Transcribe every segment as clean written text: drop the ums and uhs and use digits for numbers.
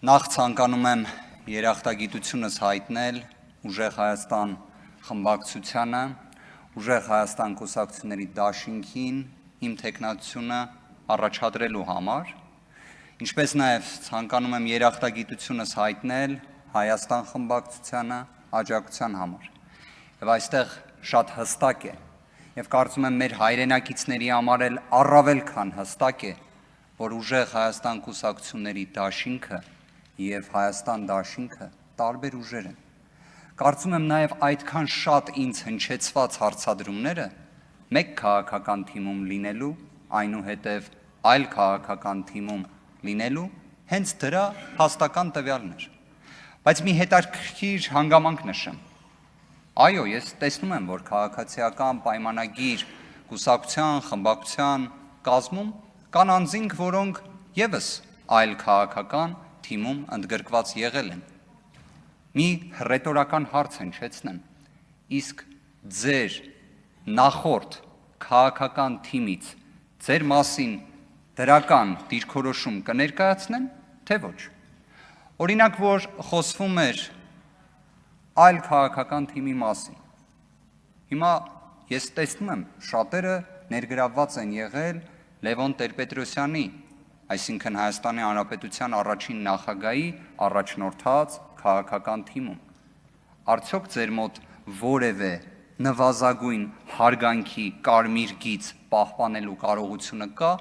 Նախ ցանկանում եմ երախտագիտությունս հայտնել Ուժեղ Հայաստան խմբակցությանը, Ուժեղ Հայաստան կուսակցությունների դաշինքին իմ թեկնածությունը առաջադրելու համար, ինչպես նաև ցանկանում եմ երախտագիտությունս հայտնել Հայաստան խմբակցությանը աջակցության համար։ Եվ այստեղ շատ հստակ է, եւ կարծում եմ մեր հայրենակիցների համար էլ առավել քան հստակ է, որ Ուժեղ Հայաստան կուսակցությունների դաշինքը եւ Հայաստան դաշինքը տարբեր ուժեր են։ Կարծում եմ նաև այդքան շատ ինձ հնչեցված հարցադրումները մեկ քաղաքական թիմում լինելու, այնուհետև այլ քաղաքական թիմում լինելու հենց դրա հաստական տվյալն էր։ Բայց մի հետաքրքիր հանգամանք նշեմ։ Այո, ես տեսնում եմ, որ քաղաքացիական պայմանագիր կուսակցության, խմբակցության կազմում կան անձինք, որոնք եւս այլ քաղաքական թիմում ընդգրկված եղել են։ Մի ռետորական հարց հնչեցնեմ, իսկ ձեր նախորդ քաղաքական թիմից ձեր մասին դրական դիրքորոշում կներկայացնեն, թե ոչ։ Օրինակ, որ խոսվում էր այլ քաղաքական թիմի մասին։ Հիմա ես տեսնում եմ, շատերը ներգրավված են եղել Լևոն Տեր-Պետրոսյանի, այսինքն Հայաստանի Հանրապետության առաջին նախագահի առաջնորդած քաղաքական թիմում։ Արդյոք ձեր մոտ որևէ նվազագույն հարգանքի կարմիր գիծ պահպանելու կարողությունը կա,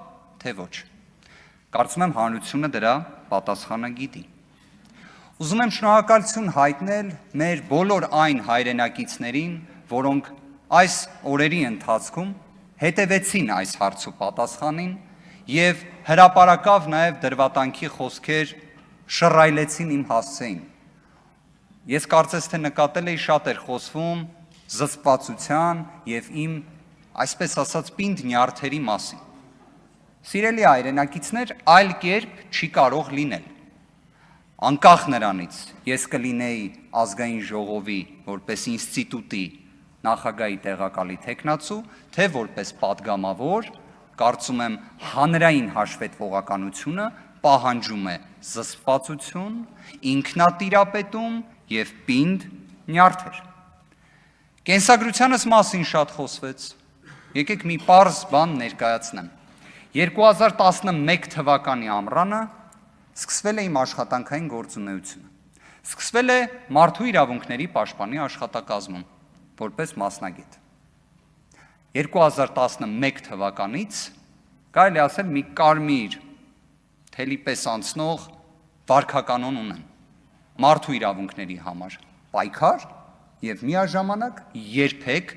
թե ոչ։ Կարծում եմ հանրությունը դրա պատասխանը գիտի։ Ուզում եմ շնորհակալություն հայտնել մեր բոլոր այն հայրենակիցներին, որոնք այս օրերի ընթացքում հետևեցին այս հարցու պատասխանին եւ հրապարակավ նաև դրվատանքի խոսքեր շռայլեցին իմ հասցեին։ Ես կարծես թե նկատել էի շատ էր խոսվում զսպվածության եւ իմ, այսպես ասած, պինդ նյարդերի մասին։ Սիրելի հայրենակիցներ, այլ կերպ չի կարող լինել։ Անկախ նրանից ես կլինեի ազգային ժողովի որպես ինստիտուտի նախագահի տեղակալի թեկնածու, թե որպես падգամավոր, կարծում եմ հանրային հաշվետվողականությունը պահանջում է զսպվածություն, ինքնատիրապետում եւ պինդ նյարդեր։ Կենսագրությանս մասին շատ խոսվեց։ Եկեք մի պարզ բան ներկայացնեմ։ 2011 թվականի ամռանը սկսվել է իմ աշխատանքային գործունեությունը։ Սկսվել է Մարդու իրավունքների պաշտպանի աշխատակազմում որպես մասնագետ։ 2011 թվականից կարելի ասել մի կարմիր թելի պես անցնող վարքականոն ունեմ մարդու իրավունքների համար պայքար եւ միաժամանակ երբեք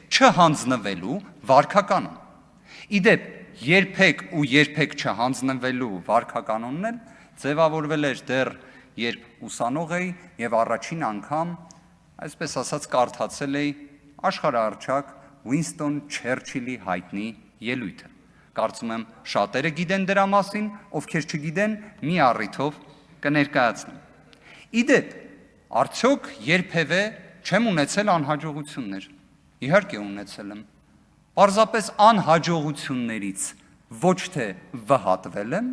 չհանձնվելու վարքականոն։ Իդեպ երբեք չհանձնվելու վարքականոնն էլ ձևավորվել էր դեռ երբ ուսանող էի եւ առաջին անգամ, այսպես ասած, կարդացել էի աշխարհահռչակ Ուինստոն Չերչիլի հայտնի ելույթը։ Կարծում եմ շատերը գիտեն դրա մասին, ովքեր չգիտեն, մի առիթով կներկայացնեմ։ Իդեպ, արդյոք երբևէ չեմ ունեցել անհաջողություններ։ Իհարկե ունեցել եմ։ Պարզապես անհաջողություններից ոչ թե վհատվել եմ,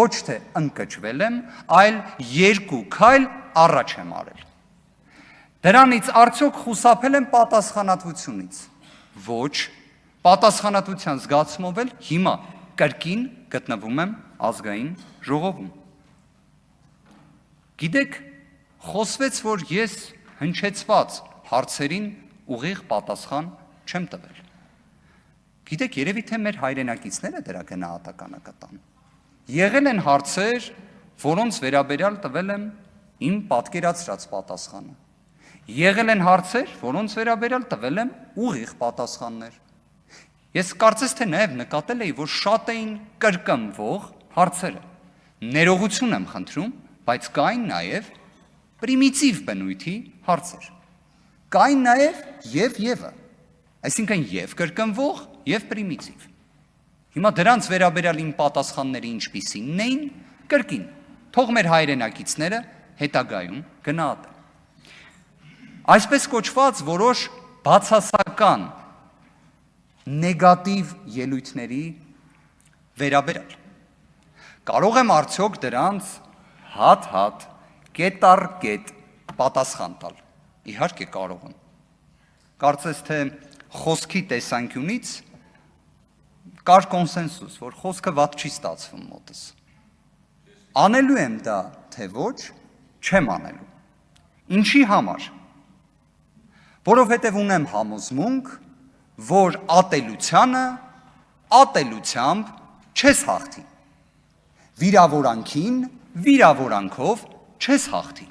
ոչ թե ընկճվել եմ, այլ երկու քայլ առաջ եմ արել։ Դրանից արդյոք խուսափել եմ պատասխանատվությունից։ Ոչ, պատասխանատվության զգացումով էլ հիմա կրկին գտնվում եմ ազգային ժողովում։ Գիտեք, խոսվեց, որ ես հնչեցված հարցերին ուղիղ պատասխան չեմ տվել։ Գիտեք, երևի թե մեր հայրենակիցները դրա գնահատականը կտան։ Եղել են հարցեր, որոնց վերաբերյալ տվել եմ իմ պատկերացրած պատասխանը։ Եղել են հարցեր, որոնց վերաբերյալ տվել եմ ուղիղ պատասխաններ։ Ես կարծես թե նաև նկատել էի, որ շատ էին կրկնվող հարցերը։ Ներողություն եմ խնդրում, բայց կային նաև պրիմիտիվ բնույթի հարցեր։ Կային նաև եւ, այսինքն եւ կրկնվող եւ պրիմիտիվ։ Հիմա դրանց վերաբերյալ իմ պատասխանները ինչպիսին էին, կրկին, թող մեր հայրենակիցները հետագայում գնահատեն։ Այսպես կոչված որոշ բացասական նեգատիվ ելույթների վերաբերյալ։ Կարող եմ արդյոք դրանց հատ, կետ առ կետ պատասխան տալ։ Իհարկե կարող եմ։ Կարծես թե խոսքի տեսանկյունից կար կոնսենսուս, որ խոսքը վատ չի ստացվում մոտս։ Անելու եմ դա, թե ոչ, չեմ անելու։ Ինչի համար։ Որովհետև ունեմ համոզմունք, որ ատելությամբ չես հաղթի։ Վիրավորանքին վիրավորանքով չես հաղթի։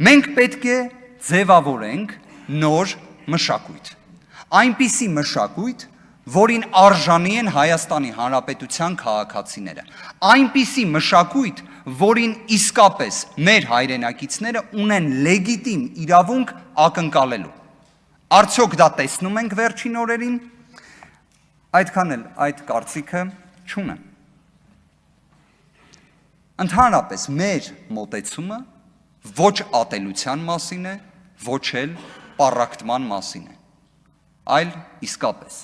Մենք պետք է ձևավորենք նոր մշակույթ։ Այնպիսի մշակույթ, որին արժանի են Հայաստանի Հանրապետության քաղաքացիները։ Այնպիսի մշակույթ, որին իսկապես մեր հայրենակիցները ունեն լեգիտիմ իրավունք ակնկալելու։ Արդյոք դա տեսնում ենք վերջին օրերին։ Այդքան էլ այդ կարծիքը չունեմ։ Ընդհանրապես մեր մոտեցումը ոչ ատելության մասին է, ոչ էլ պառակտման մասին է, այլ իսկապես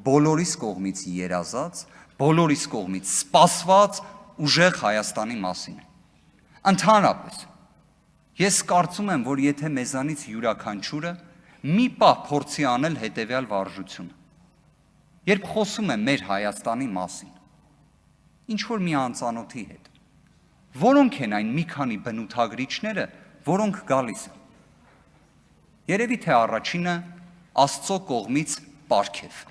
բոլորիս կողմից երազած, բոլորիս կողմից սպասված ուժեղ Հայաստանի մասին է։ Ընդհանրապես, ես կարծում եմ, որ եթե մեզանից յուրաքանչյուրը մի պահ փորձի անել հետևյալ վարժությունը, երբ խոսում եմ մեր Հայաստանի մասին, ինչ-որ մի անծանոթի հետ, որոնք են այն մի քանի բնութագրիչները, որոնք գալիս են։ Երևի թե առաջինը Աստծո կողմից պարգև,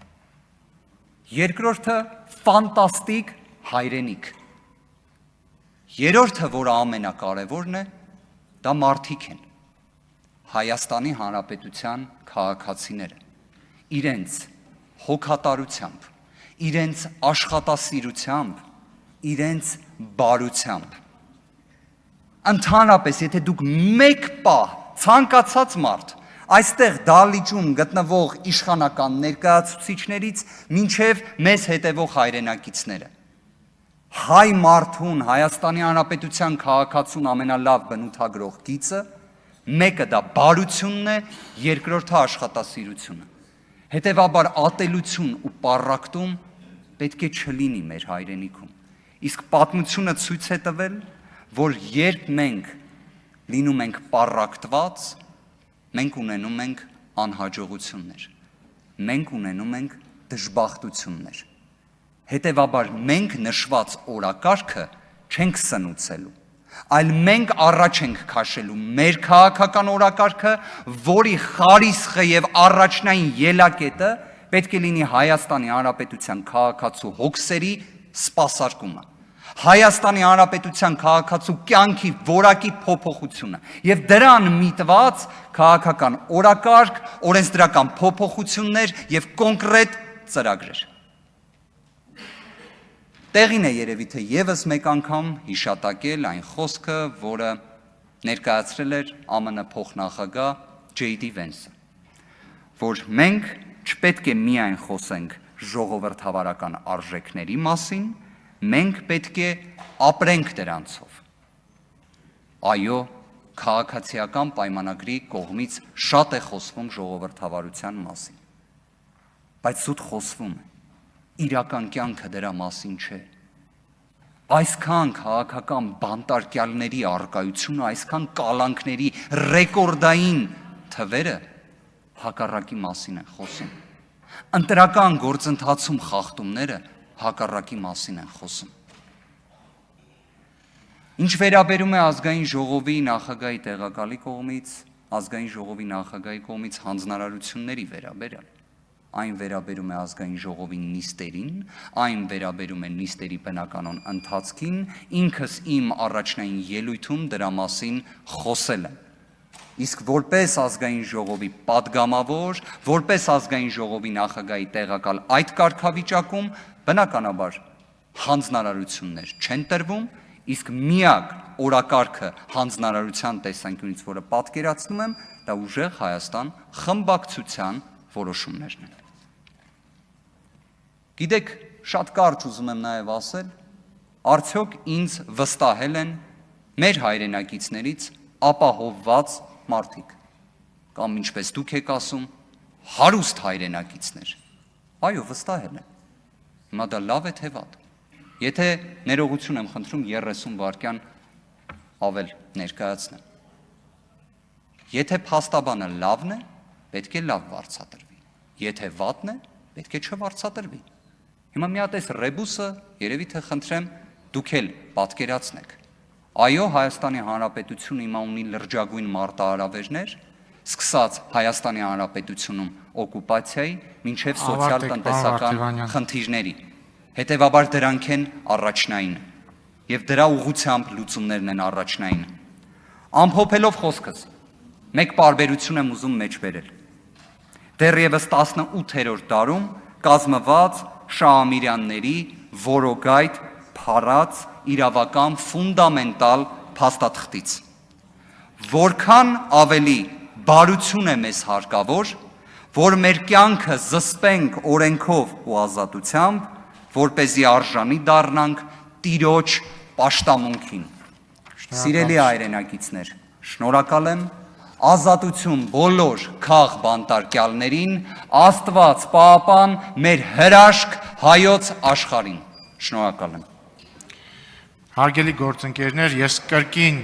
երկրորդը ֆանտաստիկ հայրենիք, երրորդը, որը ամենակարևորն է, դա մարդիկ են, Հայաստանի Հանրապետության քաղաքացիները, իրենց հոգատարությամբ, իրենց աշխատասիրությամբ, իրենց բարությամբ։ Ընդհանրապես, եթե դուք մեկ պահ ցանկացած մարդ այստեղ դահլիճում գտնվող իշխանական ներկայացուցիչներից մինչև մեզ հետևող հայրենակիցները, հայ մարդուն, Հայաստանի Հանրապետության քաղաքացուն ամենալավ բնութագրող գիծը, մեկը դա բարությունն է, երկրորդը աշխատասիրությունը։ Հետևաբար ատելություն ու պառակտում պետք է չլինի մեր հայրենիքում։ Իսկ պատմությունը ցույց է տվել, որ երբ մենք լինում ենք պառակտված, մենք ունենում ենք անհաջողություններ, մենք ունենում ենք դժբախտություններ։ Հետևաբար մենք նշված օրակարգը չենք սնուցելու, այլ մենք առաջ ենք քաշելու մեր քաղաքական օրակարգը, որի խարիսխը եւ առաջնային ելակետը պետք է լինի Հայաստանի Հանրապետության քաղաքացու հոգսերի սպասարկումը, Հայաստանի Հանրապետության քաղաքացու կյանքի որակի փոփոխությունը եւ դրան միտված քաղաքական օրակարգ, օրենսդրական փոփոխություններ եւ կոնկրետ ծրագրեր։ Տեղին է երևի թե եւս մեկ անգամ հիշատակել այն խոսքը, որը ներկայացրել էր ԱՄՆ փոխնախագահ J.D. Vance-ը, որ մենք չպետք է միայն խոսենք ժողովրդավարական արժեքների մասին, մենք պետք է ապրենք դրանցով։ Այո, քաղաքացիական պայմանագրի կողմից շատ է խոսվում ժողովրդավարության մասին, բայց զուտ խոսվում է, իրական կյանքը դրա մասին չէ։ Այսքան քաղաքական բանտարկյալների առկայությունը, այսքան կալանքների ռեկորդային թվերը հակառակի մասին են խոսում։ Ընտրական գործընթացում խախտումները հակառակի մասին են խոսում։ Ինչ վերաբերում է ազգային ժողովի նախագահի տեղակալի կողմից, ազգային ժողովի նախագահի կողմից հանձնարարությունների վերաբերյալ, այն վերաբերում է ազգային ժողովի նիստերին, այն վերաբերում է նիստերի բնականոն ընթացքին, ինքս իմ առաջնային ելույթում դրա մասին խոսել եմ։ Իսկ որպես ազգային ժողովի պատգամավոր, որպես ազգային ժողովի նախագահի տեղակալ այդ կարգավիճակում, բնականաբար հանձնարարություններ չեն տրվում, իսկ միակ օրակարգը հանձնարարության տեսանկյունից, որը պատկերացնում եմ, դա ուժեղ Հայաստան խմբակցության որոշումներն են։ Գիտեք, շատ կարճ ուզում եմ նաև ասել, արդյոք ինձ վստահել են մեր հայրենակիցներից ապահովված մարդիկ, կամ ինչպես դուք եք ասում, հարուստ հայրենակիցներ։ Այո, վստահել են։ Հիմա դա լավ է թե վատ։ Եթե ներողություն եմ խնդրում 30 վայրկյան ավել ներկայացնեմ։ Եթե փաստաբանը լավն է, պետք է լավ վարձատրվի։ Եթե վատն է, պետք է չվարձատրվի։ Հիմա մի հատ էս ռեբուսը երևի թե խնդրեմ դուք էլ պատկերացնեք։ Այո, Հայաստանի Հանրապետությունը հիմա ունի լրջագույն մարտահրավերներ, սկսած Հայաստանի Հանրապետությունում օկուպացիայի, մինչև սոցիալ-տնտեսական խնդիրների։ Հետևաբար դրանք են առաջնային, եւ դրա ուղղությամբ լուծումներն են առաջնային։ Ամփոփելով խոսքս, մեկ պարբերություն եմ ուզում մեջ բերել։ Դեռևս 18-րդ դարում կազմված Շահ Ամիրյանների որոգայթ փառած իրավական ֆունդամենտալ փաստաթղթից։ Որքան ավելի բարություն է մեզ հարկավոր, որ մեր կյանքը զսպենք օրենքով ու ազատությամբ, որպեսզի արժանի դառնանք Տիրոջ պաշտամունքին։ Սիրելի հայրենակիցներ, շնորհակալ եմ, ազատություն բոլոր քաղ բանտարկյալներին, Աստված պահապան մեր հրաշք հայոց աշխարհին։ Շնորհակալ եմ։ Հարգելի գործընկերներ, ես կրկին